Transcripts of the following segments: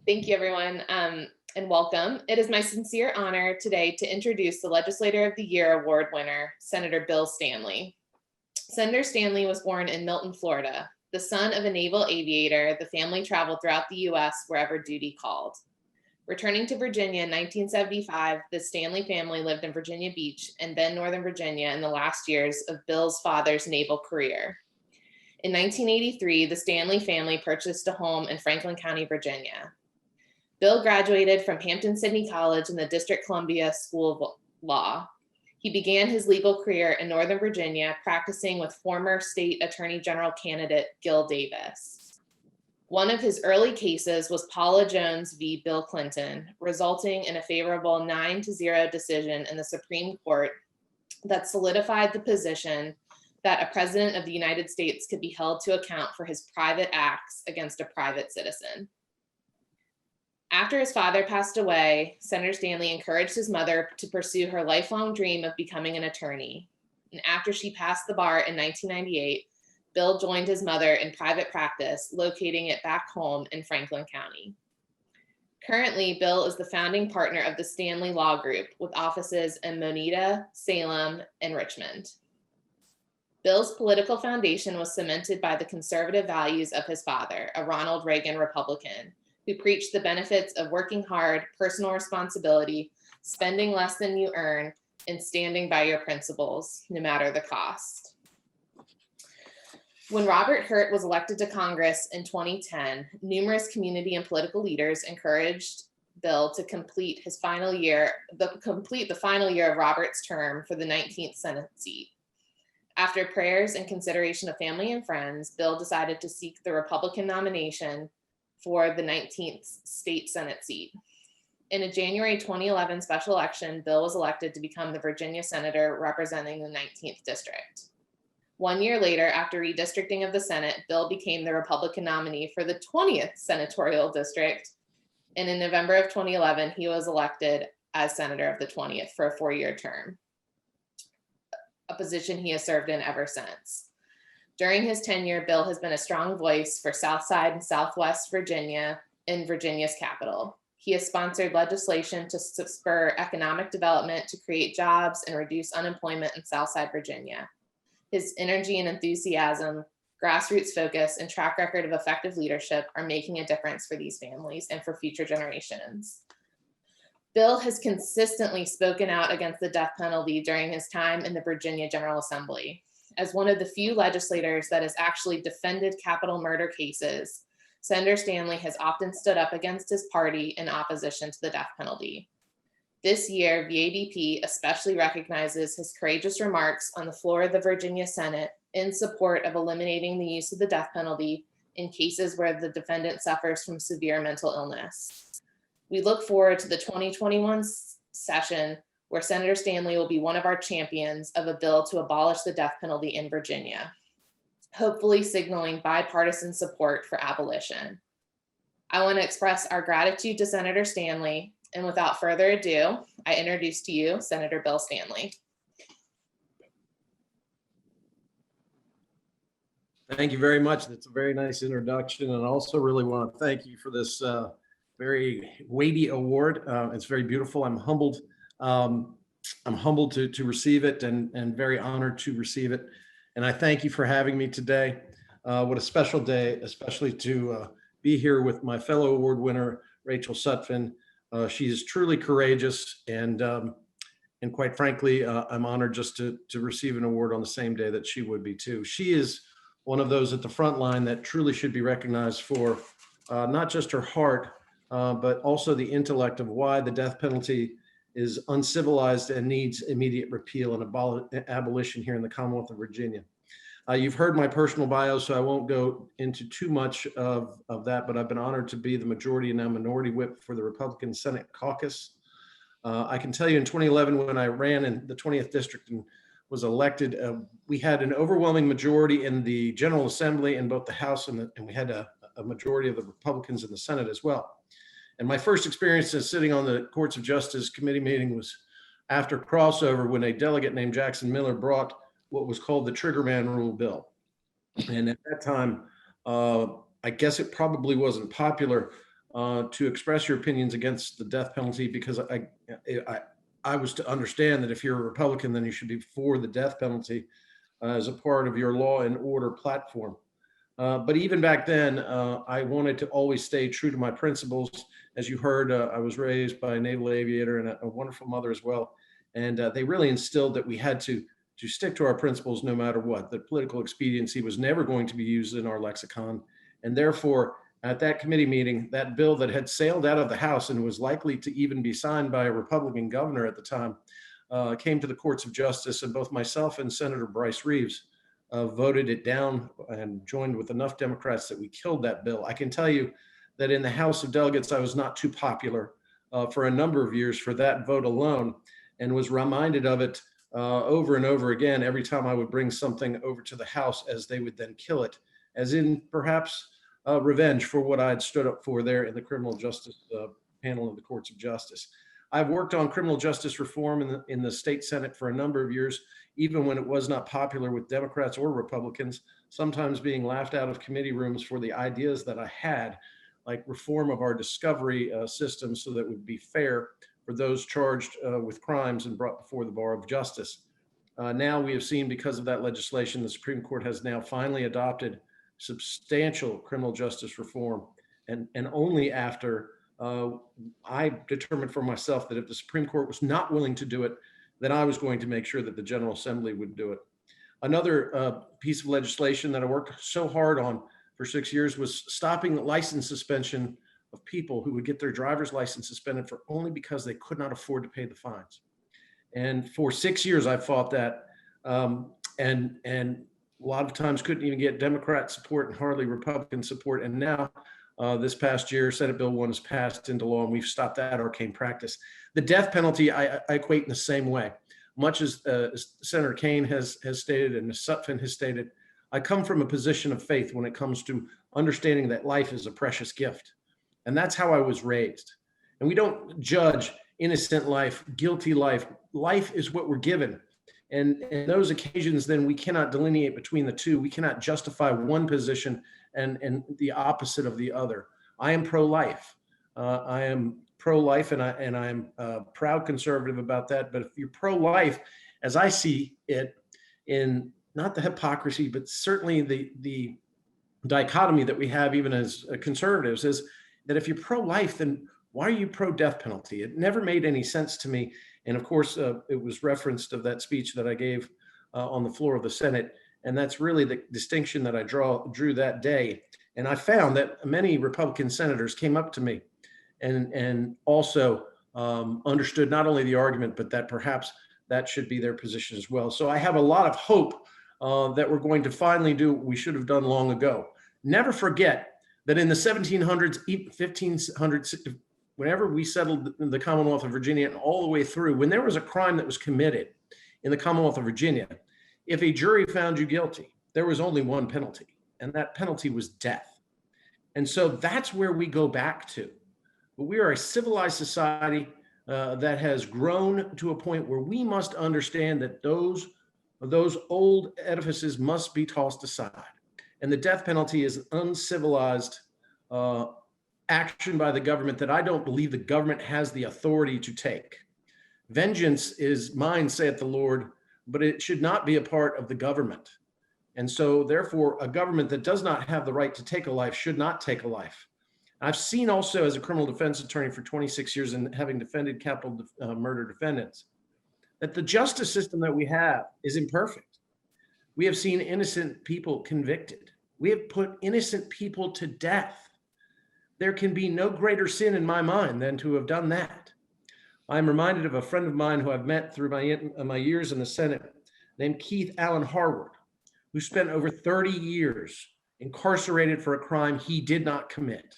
Thank you, everyone, and welcome. It is my sincere honor today to introduce the Legislator of the Year award winner, Senator Bill Stanley. Senator Stanley was born in Milton, Florida. The son of a naval aviator, the family traveled throughout the U.S. wherever duty called. Returning to Virginia in 1975, the Stanley family lived in Virginia Beach and then Northern Virginia in the last years of Bill's father's naval career. In 1983, the Stanley family purchased a home in Franklin County, Virginia. Bill graduated from Hampton-Sydney College in the District Columbia School of Law. He began his legal career in Northern Virginia, practicing with former state attorney general candidate Gil Davis. One of his early cases was Paula Jones v. Bill Clinton, resulting in a favorable 9-0 decision in the Supreme Court that solidified the position that a president of the United States could be held to account for his private acts against a private citizen. After his father passed away, Senator Stanley encouraged his mother to pursue her lifelong dream of becoming an attorney. And after she passed the bar in 1998, Bill joined his mother in private practice, locating it back home in Franklin County. Currently, Bill is the founding partner of the Stanley Law Group, with offices in Moneta, Salem, and Richmond. Bill's political foundation was cemented by the conservative values of his father, a Ronald Reagan Republican, who preached the benefits of working hard, personal responsibility, spending less than you earn, and standing by your principles, no matter the cost. When Robert Hurt was elected to Congress in 2010, numerous community and political leaders encouraged Bill to complete the final year of Robert's term for the 19th Senate seat. After prayers and consideration of family and friends, Bill decided to seek the Republican nomination for the 19th state Senate seat. In a January 2011 special election, Bill was elected to become the Virginia senator representing the 19th district. 1 year later, after redistricting of the Senate, Bill became the Republican nominee for the 20th senatorial district. And in November of 2011, he was elected as senator of the 20th for a 4-year term, a position he has served in ever since. During his tenure, Bill has been a strong voice for Southside and Southwest Virginia and Virginia's capital. He has sponsored legislation to spur economic development, to create jobs and reduce unemployment in Southside Virginia. His energy and enthusiasm, grassroots focus, and track record of effective leadership are making a difference for these families and for future generations. Bill has consistently spoken out against the death penalty during his time in the Virginia General Assembly. As one of the few legislators that has actually defended capital murder cases, Senator Stanley has often stood up against his party in opposition to the death penalty. This year, VADP especially recognizes his courageous remarks on the floor of the Virginia Senate in support of eliminating the use of the death penalty in cases where the defendant suffers from severe mental illness. We look forward to the 2021 session, where Senator Stanley will be one of our champions of a bill to abolish the death penalty in Virginia, hopefully signaling bipartisan support for abolition. I want to express our gratitude to Senator Stanley, and without further ado, I introduce to you Senator Bill Stanley. Thank you very much. That's a very nice introduction, and I also really want to thank you for this very weighty award. It's very beautiful. I'm humbled to receive it and very honored to receive it. And I thank you for having me today. What a special day, especially to be here with my fellow award winner, Rachel Sutphin. She is truly courageous, and quite frankly, I'm honored just to receive an award on the same day that she would be too. She is one of those at the front line that truly should be recognized for not just her heart, but also the intellect of why the death penalty is uncivilized and needs immediate repeal and abolition here in the Commonwealth of Virginia. You've heard my personal bio, so I won't go into too much of that, but I've been honored to be the majority and now minority whip for the Republican Senate caucus. I can tell you in 2011, when I ran in the 20th district and was elected, we had an overwhelming majority in the General Assembly in both the House and we had a majority of the Republicans in the Senate as well. And my first experience as sitting on the Courts of Justice committee meeting was after crossover, when a delegate named Jackson Miller brought what was called the Triggerman Rule bill. And at that time, I guess it probably wasn't popular, to express your opinions against the death penalty, because I was to understand that if you're a Republican, then you should be for the death penalty as a part of your law and order platform. But even back then, I wanted to always stay true to my principles. As you heard, I was raised by a naval aviator and a wonderful mother as well. And they really instilled that we had to stick to our principles no matter what. That political expediency was never going to be used in our lexicon. And therefore, at that committee meeting, that bill that had sailed out of the House and was likely to even be signed by a Republican governor at the time came to the courts of justice, and both myself and Senator Bryce Reeves voted it down and joined with enough Democrats that we killed that bill. I can tell you that in the House of Delegates, I was not too popular for a number of years for that vote alone, and was reminded of it over and over again every time I would bring something over to the House, as they would then kill it, as in perhaps revenge for what I had stood up for there in the criminal justice panel of the courts of justice. I've worked on criminal justice reform in the state Senate for a number of years, even when it was not popular with Democrats or Republicans, sometimes being laughed out of committee rooms for the ideas that I had, like reform of our discovery system so that it would be fair for those charged with crimes and brought before the bar of justice. Now we have seen, because of that legislation, the Supreme Court has now finally adopted substantial criminal justice reform, and only after I determined for myself that if the Supreme Court was not willing to do it, then I was going to make sure that the General Assembly would do it. Another piece of legislation that I worked so hard on for 6 years was stopping the license suspension of people who would get their driver's license suspended for only because they could not afford to pay the fines. And for 6 years, I fought that, and a lot of times couldn't even get Democrat support and hardly Republican support. And now this past year, Senate Bill 1 has passed into law, and we've stopped that arcane practice. The death penalty, I equate in the same way. Much as Senator Kaine has stated and Ms. Sutphin has stated, I come from a position of faith when it comes to understanding that life is a precious gift. And that's how I was raised. And we don't judge innocent life, guilty life. Life is what we're given. And in those occasions, then we cannot delineate between the two. We cannot justify one position and the opposite of the other. I am pro-life. I am pro-life, and I'm proud conservative about that. But if you're pro-life, as I see it, in not the hypocrisy, but certainly the dichotomy that we have even as conservatives, is that if you're pro-life, then why are you pro-death penalty? It never made any sense to me. And of course, it was referenced of that speech that I gave on the floor of the Senate. And that's really the distinction that I drew that day. And I found that many Republican senators came up to me and also understood not only the argument, but that perhaps that should be their position as well. So I have a lot of hope that we're going to finally do what we should have done long ago. Never forget that in the 1700s, 1500s, whenever we settled the Commonwealth of Virginia and all the way through, when there was a crime that was committed in the Commonwealth of Virginia, if a jury found you guilty, there was only one penalty, and that penalty was death. And so that's where we go back to. But we are a civilized society that has grown to a point where we must understand that those old edifices must be tossed aside. And the death penalty is uncivilized action by the government that I don't believe the government has the authority to take. Vengeance is mine, saith the Lord, but it should not be a part of the government. And so therefore, a government that does not have the right to take a life should not take a life. I've seen also, as a criminal defense attorney for 26 years and having defended capital murder defendants, that the justice system that we have is imperfect. We have seen innocent people convicted. We have put innocent people to death. There can be no greater sin in my mind than to have done that. I'm reminded of a friend of mine who I've met through my years in the Senate, named Keith Allen Harward, who spent over 30 years incarcerated for a crime he did not commit.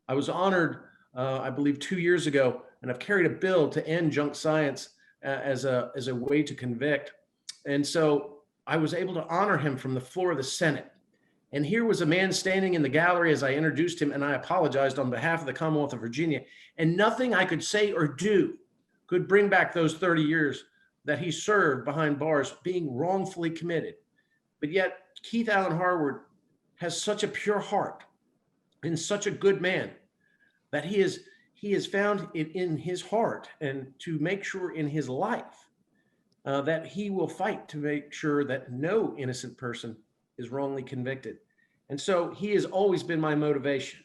I was honored, I believe 2 years ago, and I've carried a bill to end junk science as a way to convict. And so I was able to honor him from the floor of the Senate. And here was a man standing in the gallery as I introduced him, and I apologized on behalf of the Commonwealth of Virginia. And nothing I could say or do could bring back those 30 years that he served behind bars being wrongfully committed. But yet Keith Allen Harward has such a pure heart and such a good man that he has found it in his heart and to make sure in his life that he will fight to make sure that no innocent person is wrongly convicted. And so he has always been my motivation,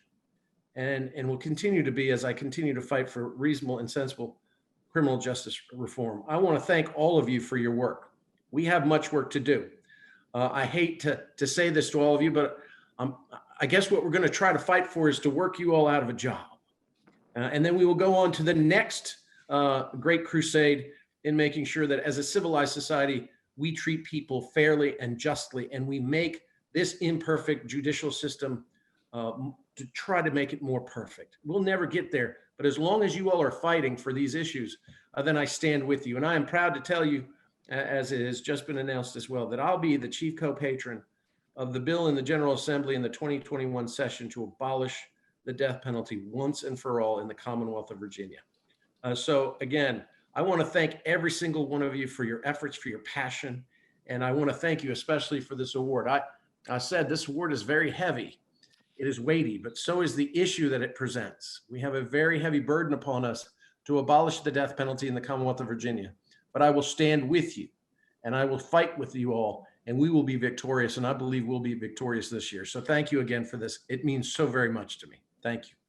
and will continue to be as I continue to fight for reasonable and sensible criminal justice reform. I want to thank all of you for your work. We have much work to do. I hate to say this to all of you, but I guess what we're going to try to fight for is to work you all out of a job. And then we will go on to the next great crusade in making sure that as a civilized society, we treat people fairly and justly, and we make this imperfect judicial system to try to make it more perfect. We'll never get there, but as long as you all are fighting for these issues, then I stand with you. And I am proud to tell you, as it has just been announced as well, that I'll be the chief co-patron of the bill in the General Assembly in the 2021 session to abolish the death penalty once and for all in the Commonwealth of Virginia. So again, I want to thank every single one of you for your efforts, for your passion, and I want to thank you especially for this award. I said this award is very heavy. It is weighty, but so is the issue that it presents. We have a very heavy burden upon us to abolish the death penalty in the Commonwealth of Virginia. But I will stand with you, and I will fight with you all, and we will be victorious, and I believe we'll be victorious this year. So thank you again for this. It means so very much to me. Thank you.